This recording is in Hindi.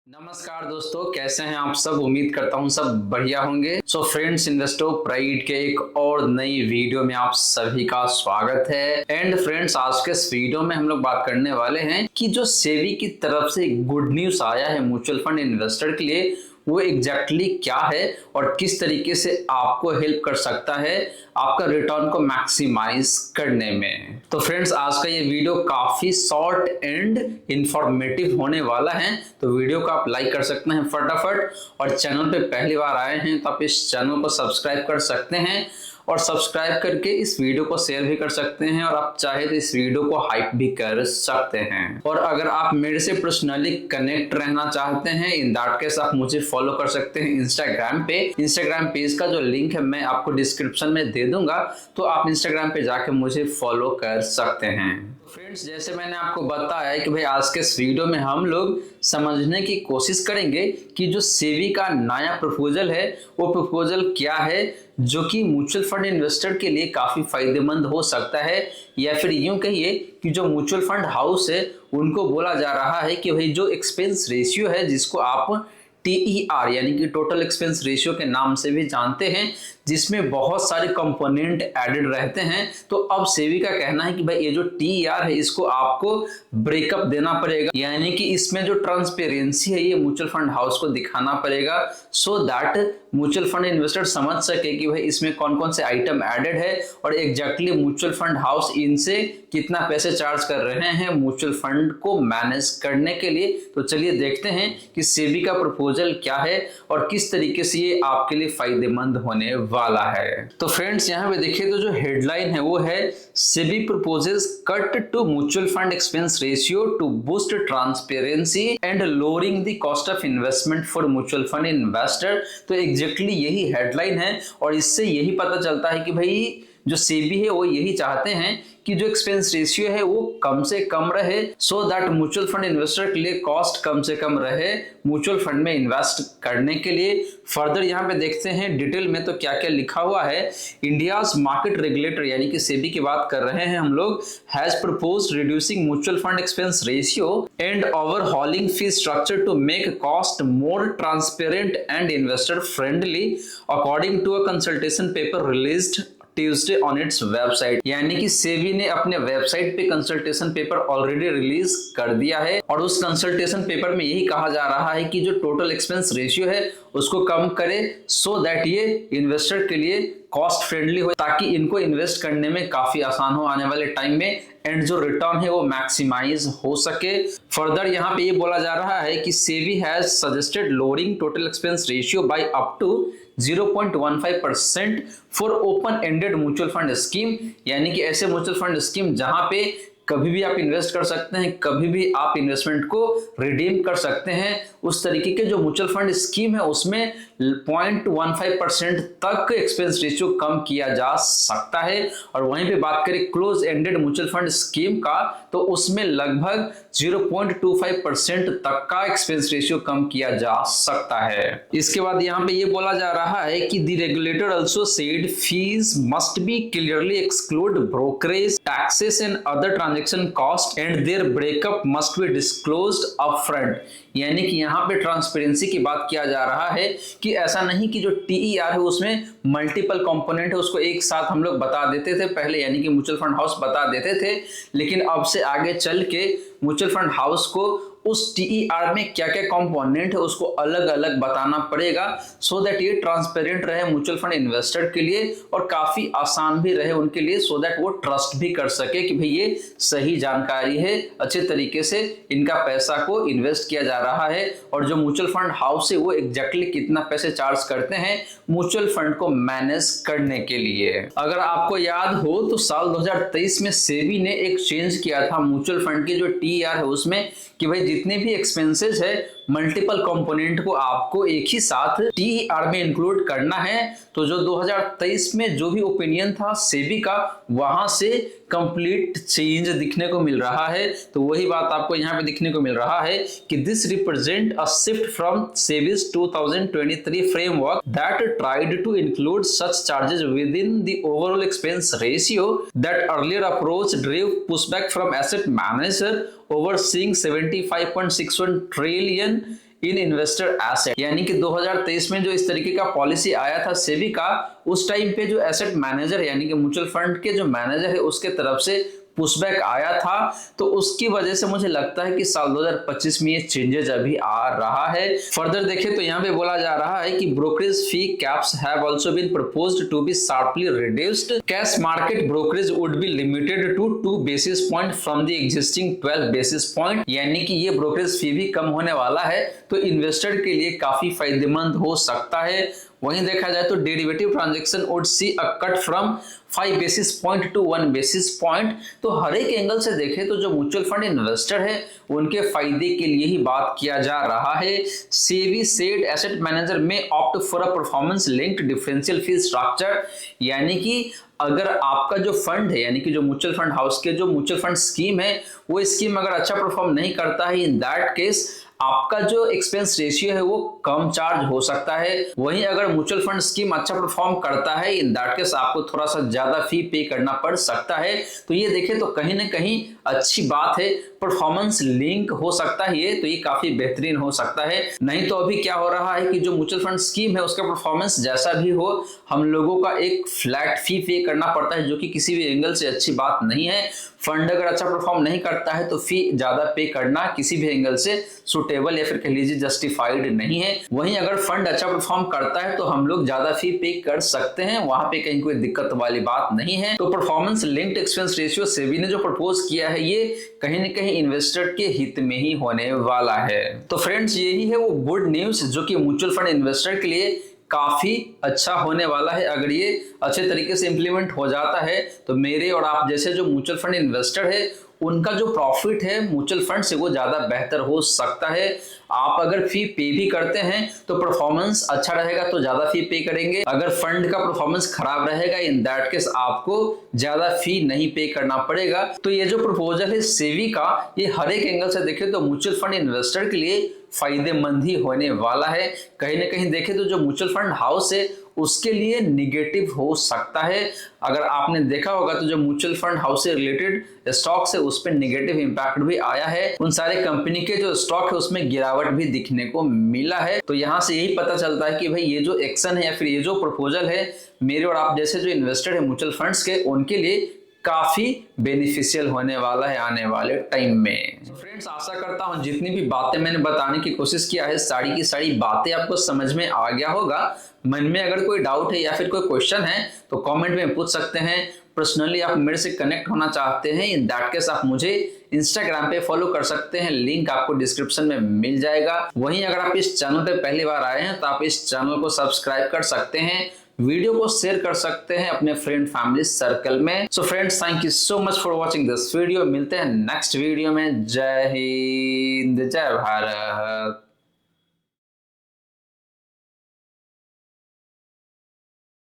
नमस्कार दोस्तों, कैसे हैं आप सब। उम्मीद करता हूं सब बढ़िया होंगे। सो फ्रेंड्स, इन्वेस्टो प्राइड के एक और नई वीडियो में आप सभी का स्वागत है। एंड फ्रेंड्स, आज के इस वीडियो में हम लोग बात करने वाले हैं कि जो सेबी की तरफ से गुड न्यूज आया है म्यूचुअल फंड इन्वेस्टर के लिए, वो एग्जैक्टली क्या है और किस तरीके से आपको हेल्प कर सकता है आपका रिटर्न को मैक्सिमाइज करने में। तो फ्रेंड्स, आज का ये वीडियो काफी शॉर्ट एंड इंफॉर्मेटिव होने वाला है, तो वीडियो को आप लाइक कर सकते हैं फटाफट। और चैनल पे पहली बार आए हैं तो आप इस चैनल को सब्सक्राइब कर सकते हैं और सब्सक्राइब करके इस वीडियो को शेयर भी कर सकते हैं, और आप चाहे तो इस वीडियो को हाइप भी कर सकते हैं। और अगर आप मेरे से पर्सनली कनेक्ट रहना चाहते हैं, इन दैट केस आप मुझे फॉलो कर सकते हैं इंस्टाग्राम पे। इंस्टाग्राम पेज का जो लिंक है मैं आपको डिस्क्रिप्शन में दे दूंगा, तो आप इंस्टाग्राम पे जाके मुझे फॉलो कर सकते हैं। फ्रेंड्स, जैसे मैंने आपको बताया कि भाई आज के इस वीडियो में हम लोग समझने की कोशिश करेंगे कि जो सेबी का नया प्रपोजल है वो प्रपोजल क्या है, जो कि म्यूचुअल फंड इन्वेस्टर के लिए काफी फायदेमंद हो सकता है। या फिर यूं कहिए कि जो म्यूचुअल फंड हाउस है उनको बोला जा रहा है कि भाई जो एक्सपेंस रेशियो है, जिसको आप TER यानी कि टोटल एक्सपेंस रेशियो के नाम से भी जानते हैं, जिसमें बहुत सारे कंपोनेंट एडेड रहते हैं, तो अब सेबी का कहना है कि भाई ये जो TER है इसको आपको ब्रेकअप देना पड़ेगा, यानी कि इसमें जो ट्रांसपेरेंसी है ये म्यूचुअल फंड हाउस को दिखाना पड़ेगा, so that mutual fund investor समझ सके कि भाई इसमें कौन कौन से आइटम एडेड है और एग्जैक्टली म्यूचुअल फंड हाउस इनसे कितना पैसे चार्ज कर रहे हैं म्यूचुअल फंड को मैनेज करने के लिए। तो चलिए देखते हैं कि सेबी का प्रपोजल क्या है और किस तरीके से ये आपके लिए फायदेमंद होने वाला है। तो फ्रेंड्स, यहाँ पे देखिए तो जो हेडलाइन है वो है SEBI proposes cut to mutual fund expense ratio to boost transparency and lowering the cost of investment for mutual fund investor. तो एग्जैक्टली यही हेडलाइन है और इससे यही पता चलता है कि भाई जो सेबी है वो यही चाहते हैं कि जो एक्सपेंस रेशियो है वो कम से कम रहे, so that mutual fund investor के लिए कॉस्ट कम से कम रहे म्यूचुअल फंड में इन्वेस्ट करने के लिए। फर्दर यहाँ पे देखते हैं डिटेल में तो क्या क्या लिखा हुआ है। इंडियाज मार्केट रेगुलेटर यानी कि सेबी की बात कर रहे हैं हम लोग, has proposed reducing mutual fund expense ratio and overhauling fee structure to make cost more transparent and investor friendly according to a consultation paper released Tuesday on its website. यानी कि सेबी ने अपने वेबसाइट पे कंसल्टेशन पेपर ऑलरेडी रिलीज कर दिया है और उस कंसल्टेशन पेपर में यही कहा जा रहा है कि जो टोटल एक्सपेंस रेशियो है उसको कम करे, सो दैट ये इन्वेस्टर के लिए कॉस्ट फ्रेंडली हो, ताकि इनको इन्वेस्ट करने में काफी आसान हो आने वाले टाइम में, एंड जो रिटर्न है वो मैक्सिमाइज हो सके। फर्दर यहाँ पे ये बोला जा रहा है कि SEBI has suggested lowering total expense ratio by up to 0.15% for open ended mutual fund scheme, यानी कि ऐसे म्यूचुअल फंड स्कीम जहां पे कभी भी आप इन्वेस्ट कर सकते हैं, कभी भी आप इन्वेस्टमेंट को रिडीम कर सकते हैं, उस तरीके के जो म्यूचुअल फंड स्कीम है उसमें 0.15% तक एक्सपेंस रेशियो कम किया जा सकता है। और वहीं पे बात करें close ended mutual fund scheme का, तो उसमें लगभग 0.25% तक का एक्सपेंस रेशियो कम किया जा सकता है। इसके बाद यहाँ पे ये बोला जा रहा है कि the regulator also said fees must be clearly exclude brokerage taxes and other transaction cost and their breakup must be disclosed upfront. यानी कि यहाँ पे ट्रांसपेरेंसी की बात किया जा रहा है कि ऐसा नहीं कि जो TER है उसमें मल्टीपल कंपोनेंट है उसको एक साथ हम लोग बता देते थे पहले, यानी कि म्यूचुअल फंड हाउस बता देते थे, लेकिन अब से आगे चल के म्यूचुअल फंड हाउस को उस TER में क्या क्या कंपोनेंट है उसको अलग अलग बताना पड़ेगा, सो दैट ये ट्रांसपेरेंट रहे म्यूचुअल फंड इन्वेस्टर के लिए और काफी आसान भी रहे उनके लिए, सो दैट वो ट्रस्ट भी कर सके कि भाई ये सही जानकारी है, अच्छे तरीके से इनका पैसा को इन्वेस्ट किया जा रहा है और जो म्यूचुअल फंड हाउस है वो एग्जैक्टली कितना पैसे चार्ज करते हैं म्यूचुअल फंड को मैनेज करने के लिए। अगर आपको याद हो तो साल 2023 में सेबी ने एक चेंज किया था म्यूचुअल फंड की जो TER है उसमें, कि भाई जितने भी एक्सपेंसेस है मल्टीपल कंपोनेंट को आपको एक ही साथ TER में इंक्लूड करना है। तो जो 2023 में जो भी ओपिनियन था सेबी का, वहां से कंप्लीट चेंज दिखने को मिल रहा है। तो वही बात आपको यहाँ पे दिखने को मिल रहा है कि this represent a shift from SEBI's 2023 framework that tried to include such charges within the overall expense ratio that earlier approach drew pushback from asset manager overseeing 75.61 trillion in investor asset, यानी कि 2023 में जो इस तरीके का पॉलिसी आया था सेबी का, उस टाइम पे जो एसेट मैनेजर यानी कि म्यूचुअल फंड के जो मैनेजर है उसके तरफ से पुशबैक आया था। तो उसकी वजह से मुझे लगता है कि साल 2025 में ये चेंजेस अभी आ रहा है। फर्दर देखें तो यहाँ पे बोला जा रहा है कि brokerage fee caps have also been proposed to be sharply reduced. Cash market brokerage would be limited to 2 basis point from the existing 12 basis point, यानी कि ये ब्रोकरेज फी भी कम होने वाला है, तो इन्वेस्टर के लिए काफी फायदेमंद हो सकता है। वहीं देखा जाए तो derivative transaction would see a cut from 5 basis point two 1 basis point. तो हर एक एंगल से देखें तो जो म्यूचुअल फंड इन्वेस्टर है उनके फायदे के लिए ही बात किया जा रहा है। सेबी सेड एसेट मैनेजर में opt for a performance linked differential fee structure, यानी कि अगर आपका जो फंड है यानी कि जो म्यूचुअल फंड हाउस के जो म्यूचुअल फंड स्कीम है वो स्कीम अगर अच्छा परफॉर्म नहीं करता है, इन दैट केस आपका जो एक्सपेंस रेशियो है वो कम चार्ज हो सकता है। वहीं अगर म्यूचुअल फंड स्कीम अच्छा परफॉर्म करता है, इन दैट केस आपको थोड़ा सा ज्यादा फी पे करना पड़ सकता है। तो ये देखें तो कहीं ना कहीं अच्छी बात है, परफॉर्मेंस लिंक हो सकता है ये, तो ये काफी बेहतरीन हो सकता है। नहीं तो अभी क्या हो रहा है कि जो म्यूचुअल फंड स्कीम है उसका परफॉर्मेंस जैसा भी हो, हम लोगों का एक फ्लैट फी पे करना पड़ता है, जो कि किसी भी एंगल से अच्छी बात नहीं है। फंड अगर अच्छा परफॉर्म नहीं करता है तो फी ज्यादा पे करना किसी भी एंगल से सुटेबल या फिर कह लीजिए जस्टिफाइड नहीं है। वहीं अगर फंड अच्छा परफॉर्म करता है तो हम लोग ज्यादा फी पे कर सकते हैं, वहां पे कहीं कोई दिक्कत वाली बात नहीं है। तो performance linked expense ratio SEBI ने जो प्रपोज किया है ये कहीं ना कहीं इन्वेस्टर के हित में ही होने वाला है। तो फ्रेंड्स यही है वो गुड न्यूज जो कि म्यूचुअल फंड इन्वेस्टर के लिए काफी अच्छा होने वाला है। अगर ये अच्छे तरीके से इंप्लीमेंट हो जाता है तो मेरे और आप जैसे जो म्यूचुअल फंड इन्वेस्टर है उनका जो प्रॉफिट है म्यूचुअल फंड से वो ज्यादा बेहतर हो सकता है। आप अगर फी पे भी करते हैं तो परफॉर्मेंस अच्छा रहेगा तो ज्यादा फी पे करेंगे, अगर फंड का परफॉर्मेंस खराब रहेगा इन दैट केस आपको ज्यादा फी नहीं पे करना पड़ेगा। तो ये जो प्रपोजल है सेबी का, ये हर एक एंगल से देखें तो म्यूचुअल फंड इन्वेस्टर के लिए फायदेमंद ही होने वाला है। कहीं ना कहीं देखें तो जो म्यूचुअल फंड हाउस है उसके लिए निगेटिव हो सकता है। अगर आपने देखा होगा तो जो म्यूचुअल फंड हाउस से रिलेटेड स्टॉक्स है उस पर निगेटिव इंपैक्ट भी आया है, उन सारे कंपनी के जो स्टॉक है उसमें गिरावट भी दिखने को मिला है। तो यहाँ से यही पता चलता है कि भाई ये जो एक्शन है या फिर ये जो प्रपोजल है मेरे और आप जैसे जो इन्वेस्टर है म्यूचुअल फंड्स के उनके लिए काफी बेनिफिशियल होने वाला है आने वाले टाइम में। फ्रेंड्स आशा करता हूं जितनी भी बातें मैंने बताने की कोशिश किया है सारी की सारी बातें आपको समझ में आ गया होगा। मन में अगर कोई डाउट है या फिर कोई क्वेश्चन है तो कमेंट में पूछ सकते हैं। पर्सनली आप मेरे से कनेक्ट होना चाहते हैं इन दैट केस आप मुझे इंस्टाग्राम पे फॉलो कर सकते हैं, लिंक आपको डिस्क्रिप्शन में मिल जाएगा। वहीं अगर आप इस चैनल पे पहली बार आए हैं तो आप इस चैनल को सब्सक्राइब कर सकते हैं, वीडियो को शेयर कर सकते हैं अपने फ्रेंड फैमिली सर्कल में। So friends thank you so much for watching this video. मिलते हैं नेक्स्ट वीडियो में। जय हिंद जय भारत।